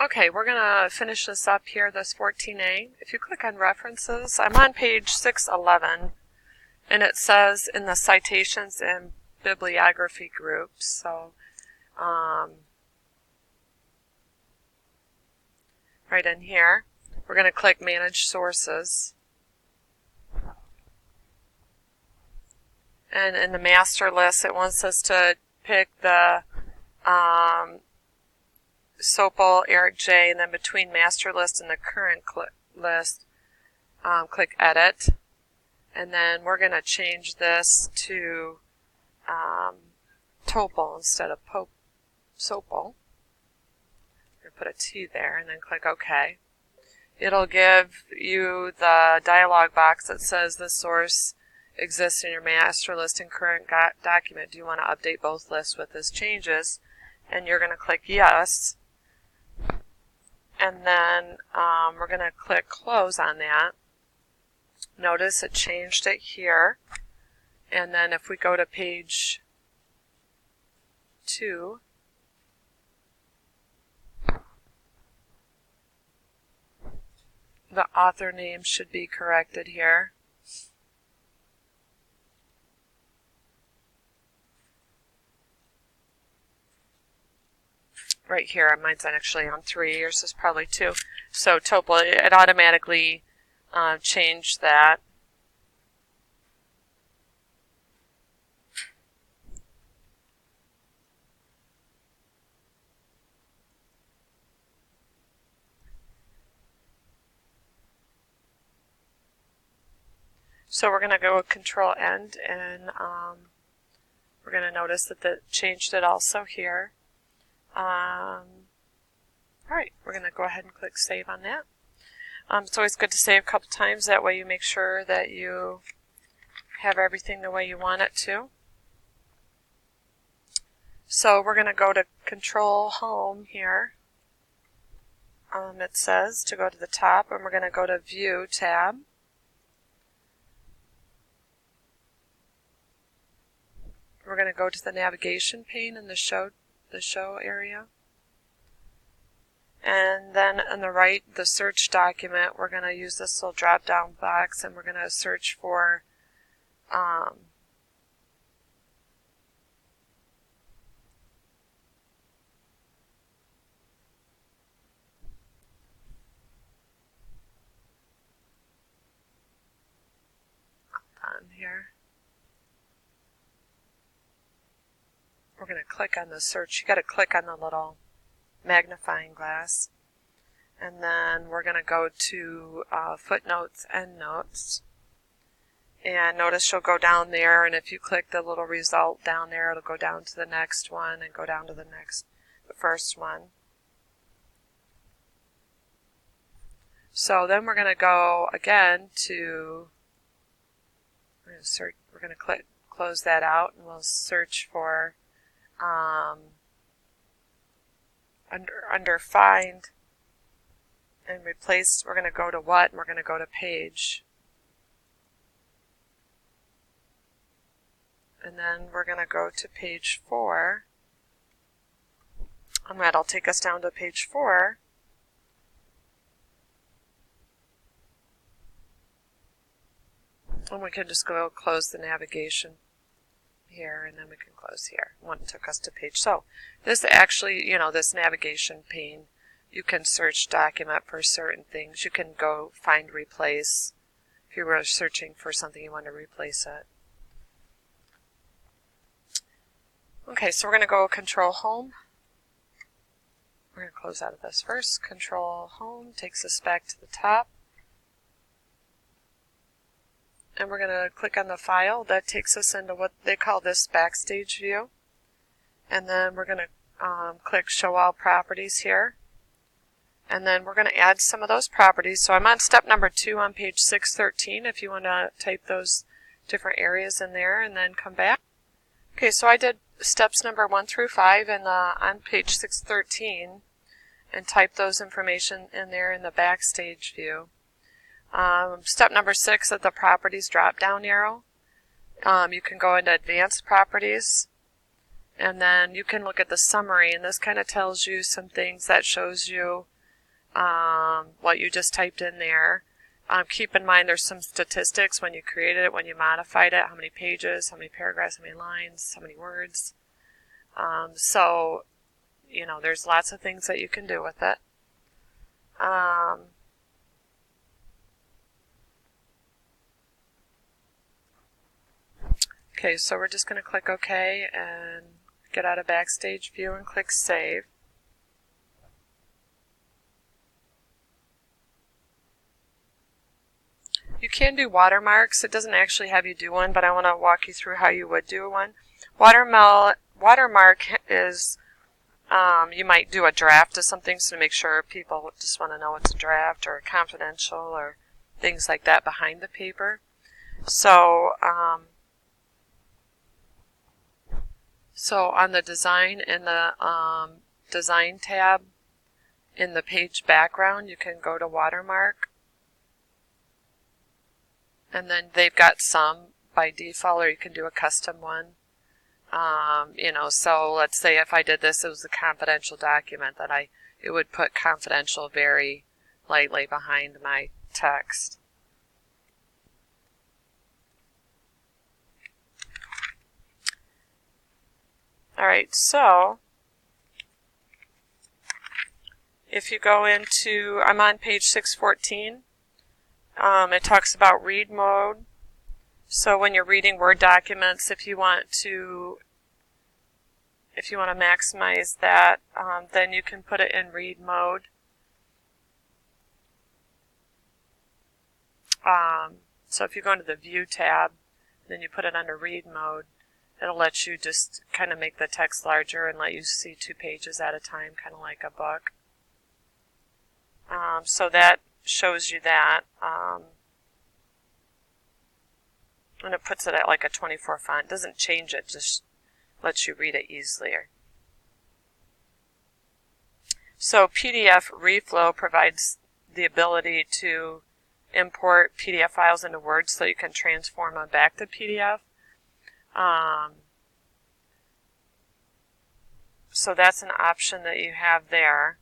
Okay, we're going to finish this up here, this 14A. If you click on references, I'm on page 611, and it says in the citations and bibliography groups. So right in here, we're going to click Manage Sources. And in the master list, it wants us to pick the Sopel, Eric J, and then between master list and the current list, click Edit. And then we're going to change this to Topol instead of Sopel. I'm going to put a T there and then click OK. It'll give you the dialog box that says the source exists in your master list and current document. Do you want to update both lists with these changes? And you're going to click Yes. And then we're going to click Close on that. Notice it changed it here. And then if we go to page 2, the author name should be corrected here. Right here, mine's actually on 3, yours is probably 2. So Topol, it automatically changed that. So we're going to go with Control End, and we're going to notice that it changed it also here. Alright, we're going to go ahead and click Save on that. It's always good to save a couple times, that way you make sure that you have everything the way you want it to. So we're going to go to Control Home here. It says to go to the top, and we're going to go to View tab. We're going to go to the navigation pane in the show area. And then on the right, the search document, we're going to use this little drop down box, and we're going to search for on here. We're going to click on the search. You got to click on the little magnifying glass, and then we're going to go to footnotes, endnotes, and notice you'll go down there, and if you click the little result down there, it'll go down to the next one and go down to the first one. So then we're going to go again to, we're going to click close that out, and we'll search for under Find and Replace. We're going to go to What, and we're going to go to Page. And then we're going to go to page 4. And that'll take us down to page 4. And we can just go close the navigation here, and then we can close here. One took us to page. So this actually, this navigation pane, you can search document for certain things. You can go find replace. If you were searching for something, you want to replace it. Okay, so we're going to go Control Home. We're going to close out of this first. Control Home takes us back to the top. And we're going to click on the file. That takes us into what they call this Backstage view. And then we're going to click Show All Properties here. And then we're going to add some of those properties. So I'm on step number 2 on page 613 if you want to type those different areas in there and then come back. Okay, so I did steps number 1 through 5 and on page 613 and type those information in there in the Backstage view. Step number 6 at the Properties drop-down arrow. You can go into Advanced Properties, And then you can look at the summary, and this kind of tells you some things that shows you what you just typed in there. Keep in mind there's some statistics when you created it, when you modified it, how many pages, how many paragraphs, how many lines, how many words. So, you know, there's lots of things that you can do with it. Okay, so we're just going to click OK and get out of Backstage View and click Save. You can do watermarks. It doesn't actually have you do one, but I want to walk you through how you would do one. Watermark is, you might do a draft of something, so to make sure people just want to know it's a draft or confidential or things like that behind the paper. So, on the design, in the design tab, in the page background, you can go to watermark. And then they've got some by default, or you can do a custom one. You know, so let's say if I did this, it was a confidential document, that it would put confidential very lightly behind my text. Alright, so if you go into, I'm on page 614. It talks about read mode. So when you're reading Word documents, if you want to maximize that, then you can put it in read mode. So if you go into the View tab, then you put it under read mode, it'll let you just kind of make the text larger and let you see 2 pages at a time, kind of like a book. So that shows you that. And it puts it at like a 24 font. It doesn't change it, just lets you read it easily. So PDF Reflow provides the ability to import PDF files into Word so you can transform them back to PDF. So that's an option that you have there.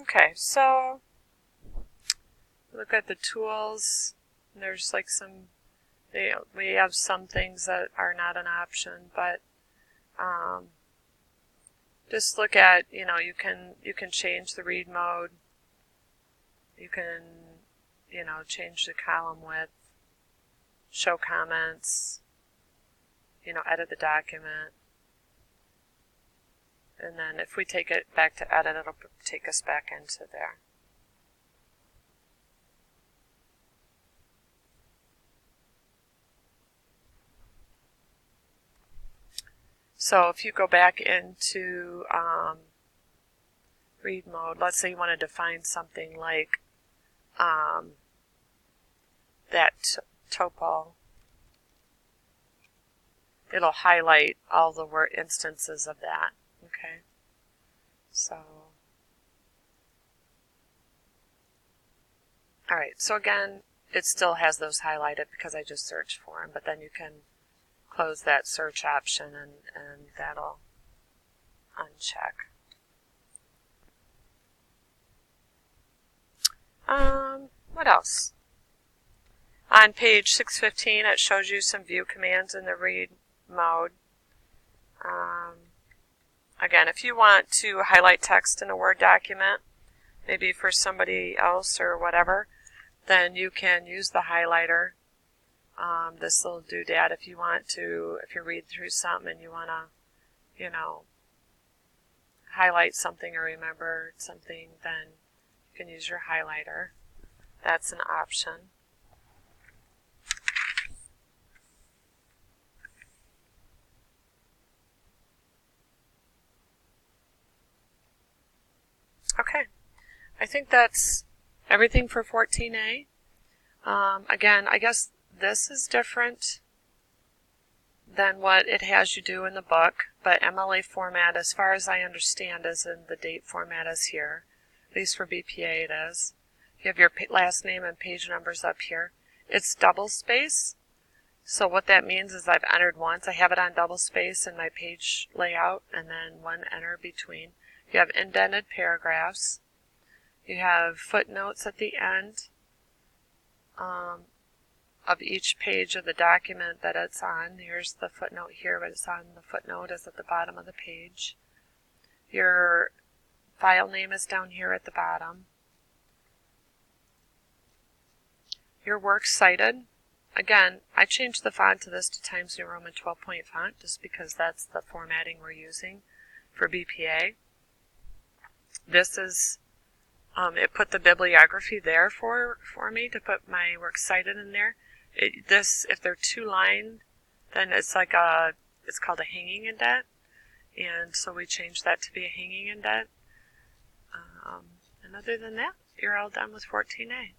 Okay, so look at the tools. There's like some, we have some things that are not an option, but just look at, you know, you can change the read mode. You can, you know, change the column width, show comments, you know, edit the document. And then if we take it back to edit, it'll take us back into there. So if you go back into read mode, let's say you want to define something like that tuple, it'll highlight all the word instances of that. Okay, so alright, so again, it still has those highlighted because I just searched for them, but then you can close that search option and that'll uncheck. What else? On page 615, it shows you some view commands in the read mode. Again, if you want to highlight text in a Word document, maybe for somebody else or whatever, then you can use the highlighter. This little doodad, if you want to, if you read through something and you want to, you know, highlight something or remember something, then you can use your highlighter. That's an option. Okay, I think that's everything for 14A. Again, I guess this is different than what it has you do in the book, but MLA format, as far as I understand, is in the date format is here. At least for BPA it is. You have your last name and page numbers up here. It's double space. So what that means is I've entered once. I have it on double space in my page layout, and then one enter between. You have indented paragraphs. You have footnotes at the end of each page of the document that it's on. Here's the footnote here, but it's on the footnote is at the bottom of the page. Your file name is down here at the bottom. Your works cited. Again, I changed the font to this to Times New Roman 12-point font just because that's the formatting we're using for BPA. This is, it put the bibliography there for me to put my works cited in there. If they're two-lined, then it's like it's called a hanging indent, and so we changed that to be a hanging indent. And other than that, you're all done with 14A.